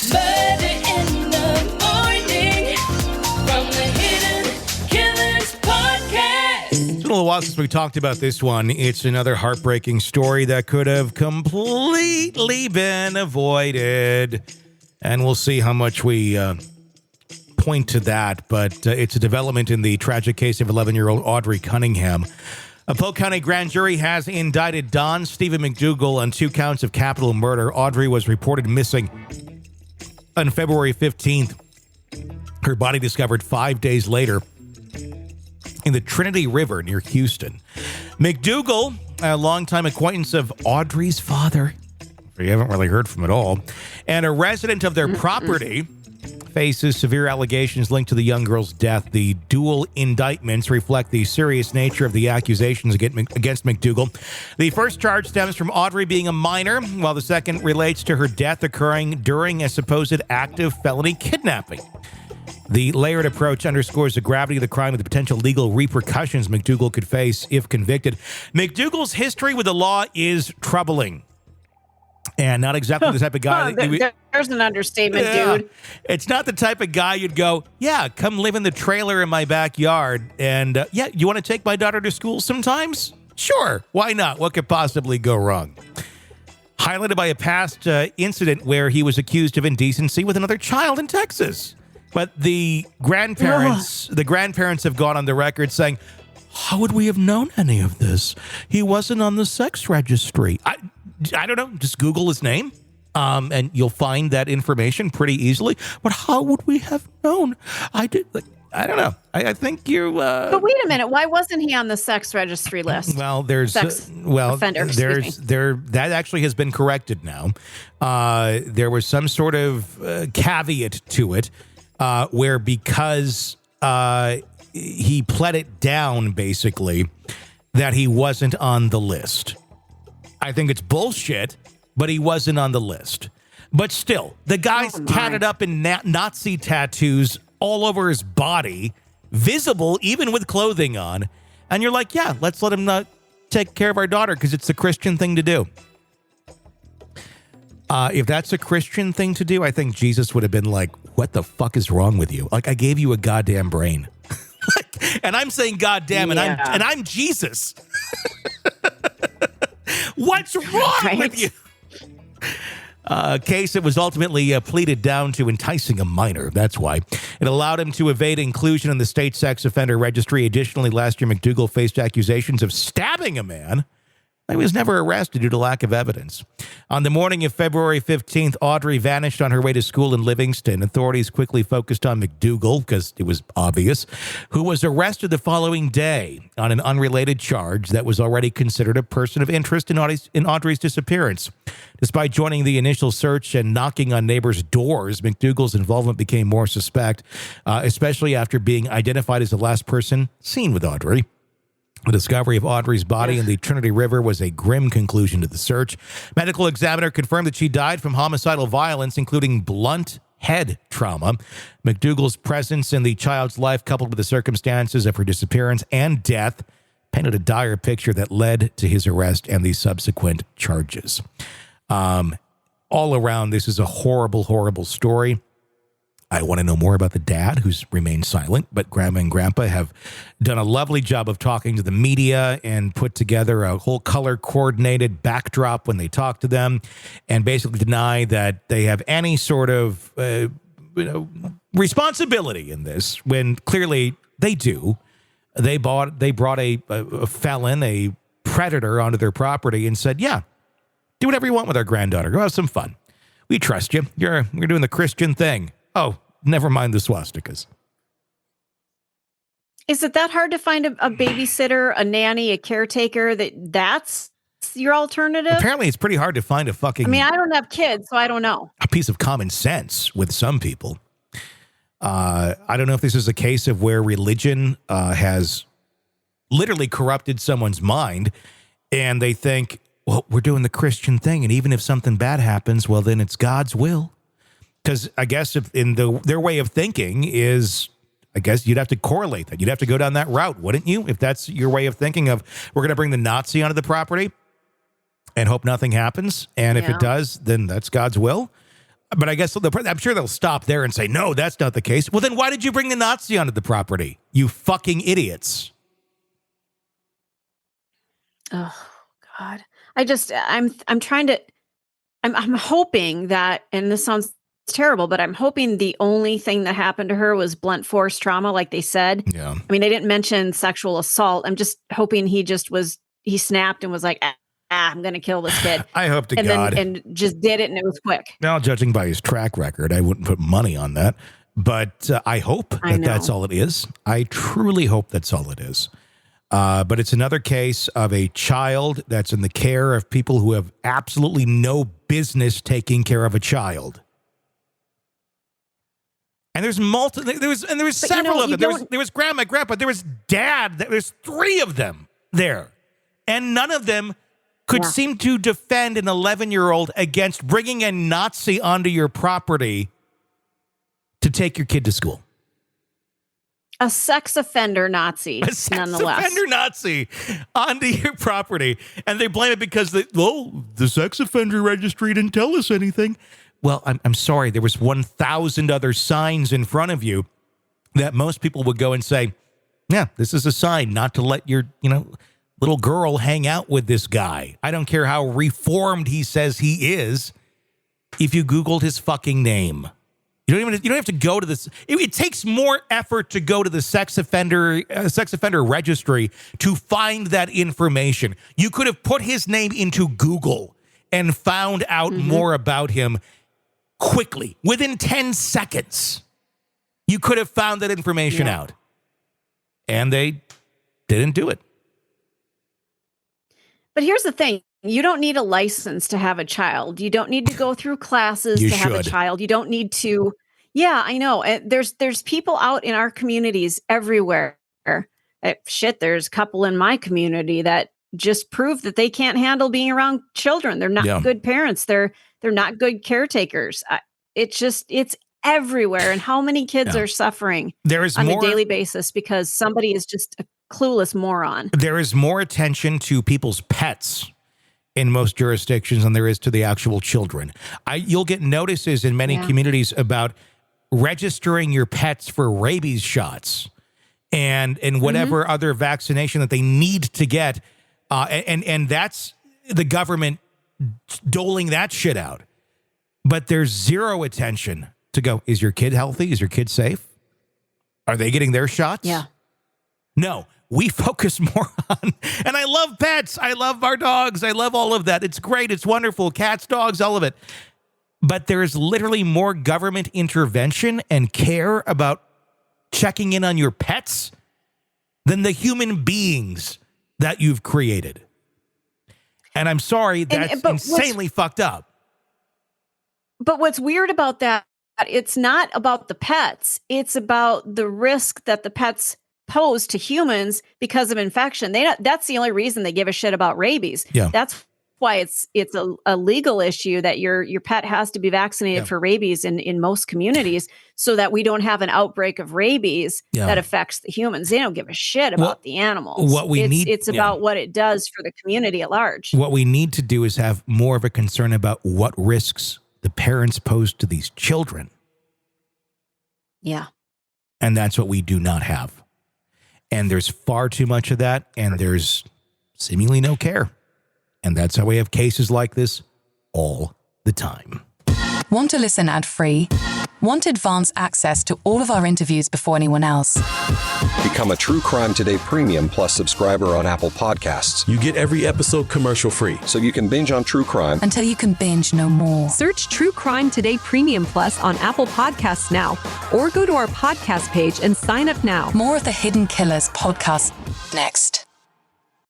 Murder in the morning from the Hidden Killers podcast. It's been a little while since we talked about this one. It's another heartbreaking story that could have completely been avoided. And we'll see how much we point to that. But it's a development in the tragic case of 11-year-old Audrii Cunningham. A Polk County grand jury has indicted Don Steven McDougal on 2 counts of capital murder. Audrii was reported missing on February 15th. Her body discovered 5 days later in the Trinity River near Houston. McDougal, a longtime acquaintance of Audrii's father, you haven't really heard from at all, and a resident of their property, faces severe allegations linked to the young girl's death. The dual indictments reflect the serious nature of the accusations against McDougal. The first charge stems from Audrii being a minor, while the second relates to her death occurring during a supposed act of felony kidnapping. The layered approach underscores the gravity of the crime and the potential legal repercussions McDougal could face if convicted. McDougal's history with the law is troubling. And not exactly the type of guy there's an understatement, dude. It's not the type of guy you'd go, yeah, come live in the trailer in my backyard. And yeah, you want to take my daughter to school sometimes? Sure. Why not? What could possibly go wrong? Highlighted by a past incident where he was accused of indecency with another child in Texas. But the grandparents have gone on the record saying, how would we have known any of this? He wasn't on the sex registry. I don't know. Just Google his name, and you'll find that information pretty easily. But how would we have known? I don't know. I think you. But wait a minute. Why wasn't he on the sex registry list? Well, there's offender. That actually has been corrected now. There was some sort of caveat to it, where because he pled it down, basically, that he wasn't on the list. I think it's bullshit, but he wasn't on the list. But still, the guy's tatted up in Nazi tattoos all over his body, visible even with clothing on. And you're like, yeah, let's let him take care of our daughter because it's the Christian thing to do. If that's a Christian thing to do, I think Jesus would have been like, what the fuck is wrong with you? Like, I gave you a goddamn brain. And I'm saying goddamn, and I'm Jesus. What's wrong with you? Case that was ultimately pleaded down to enticing a minor. That's why. It allowed him to evade inclusion in the state sex offender registry. Additionally, last year, McDougal faced accusations of stabbing a man. He was never arrested due to lack of evidence. On the morning of February 15th, Audrii vanished on her way to school in Livingston. Authorities quickly focused on McDougal, because it was obvious, who was arrested the following day on an unrelated charge that was already considered a person of interest in Audrii's disappearance. Despite joining the initial search and knocking on neighbors' doors, McDougal's involvement became more suspect, especially after being identified as the last person seen with Audrii. The discovery of Audrii's body in the Trinity River was a grim conclusion to the search. Medical examiner confirmed that she died from homicidal violence, including blunt head trauma. McDougal's presence in the child's life, coupled with the circumstances of her disappearance and death, painted a dire picture that led to his arrest and the subsequent charges. All around, this is a horrible, horrible story. I want to know more about the dad, who's remained silent, but Grandma and Grandpa have done a lovely job of talking to the media and put together a whole color-coordinated backdrop when they talk to them and basically deny that they have any sort of responsibility in this, when clearly they do. They brought a felon, a predator, onto their property and said, yeah, do whatever you want with our granddaughter. Go have some fun. We trust you. You're doing the Christian thing. Oh, never mind the swastikas. Is it that hard to find a babysitter, a nanny, a caretaker? That's your alternative? Apparently, it's pretty hard to find a fucking... I mean, I don't have kids, so I don't know. A piece of common sense with some people. I don't know if this is a case of where religion has literally corrupted someone's mind, and they think, well, we're doing the Christian thing, and even if something bad happens, well, then it's God's will. Because I guess if their way of thinking is, I guess you'd have to correlate that. You'd have to go down that route, wouldn't you? If that's your way of thinking of, we're going to bring the Nazi onto the property and hope nothing happens. And if it does, then that's God's will. But I guess I'm sure they'll stop there and say, no, that's not the case. Well, then why did you bring the Nazi onto the property? You fucking idiots. Oh, God. I'm trying to, I'm hoping that, and this sounds terrible, but I'm hoping the only thing that happened to her was blunt force trauma, like they said. Yeah. I mean, they didn't mention sexual assault. I'm just hoping he snapped and was like, I'm going to kill this kid. I hope to God. And just did it, and it was quick. Now, judging by his track record, I wouldn't put money on that. But I hope that's all it is. I truly hope that's all it is. But it's another case of a child that's in the care of people who have absolutely no business taking care of a child. And there was several of them. There was grandma, grandpa, there was dad. There's 3 of them there. And none of them could seem to defend an 11-year-old against bringing a Nazi onto your property to take your kid to school. A sex offender Nazi, nonetheless. Offender Nazi onto your property. And they blame it because the sex offender registry didn't tell us anything. Well, I'm sorry. There was 1,000 other signs in front of you that most people would go and say, yeah, this is a sign not to let your, little girl hang out with this guy. I don't care how reformed he says he is. If you Googled his fucking name, you don't have to go to this. It takes more effort to go to the sex offender registry to find that information. You could have put his name into Google and found out more about him quickly, within 10 seconds. You could have found that information out. And they didn't do it. But here's the thing. You don't need a license to have a child. You don't need to go through classes to have a child. You don't need to. Yeah, I know. There's people out in our communities everywhere. There's a couple in my community that just prove that they can't handle being around children. They're not good parents. They're not good caretakers. It's everywhere. And how many kids are suffering on a daily basis because somebody is just a clueless moron. There is more attention to people's pets in most jurisdictions than there is to the actual children. You'll get notices in many communities about registering your pets for rabies shots and whatever other vaccination that they need to get. And that's the government doling that shit out. But there's zero attention to go, is your kid healthy? Is your kid safe? Are they getting their shots? Yeah. No, we focus more on, and I love pets. I love our dogs. I love all of that. It's great. It's wonderful. Cats, dogs, all of it. But there's literally more government intervention and care about checking in on your pets than the human beings that you've created. And I'm sorry, that's insanely fucked up. But what's weird about that, it's not about the pets. It's about the risk that the pets pose to humans because of infection. That's the only reason they give a shit about rabies. Yeah. That's why it's a legal issue that your pet has to be vaccinated for rabies in most communities so that we don't have an outbreak of rabies that affects the humans. They don't give a shit about the animals. It's about what it does for the community at large. What we need to do is have more of a concern about what risks the parents pose to these children. Yeah. And that's what we do not have. And there's far too much of that, and there's seemingly no care. And that's how we have cases like this all the time. Want to listen ad-free? Want advanced access to all of our interviews before anyone else? Become a True Crime Today Premium Plus subscriber on Apple Podcasts. You get every episode commercial-free. So you can binge on true crime until you can binge no more. Search True Crime Today Premium Plus on Apple Podcasts now, or go to our podcast page and sign up now. More of the Hidden Killers podcast next.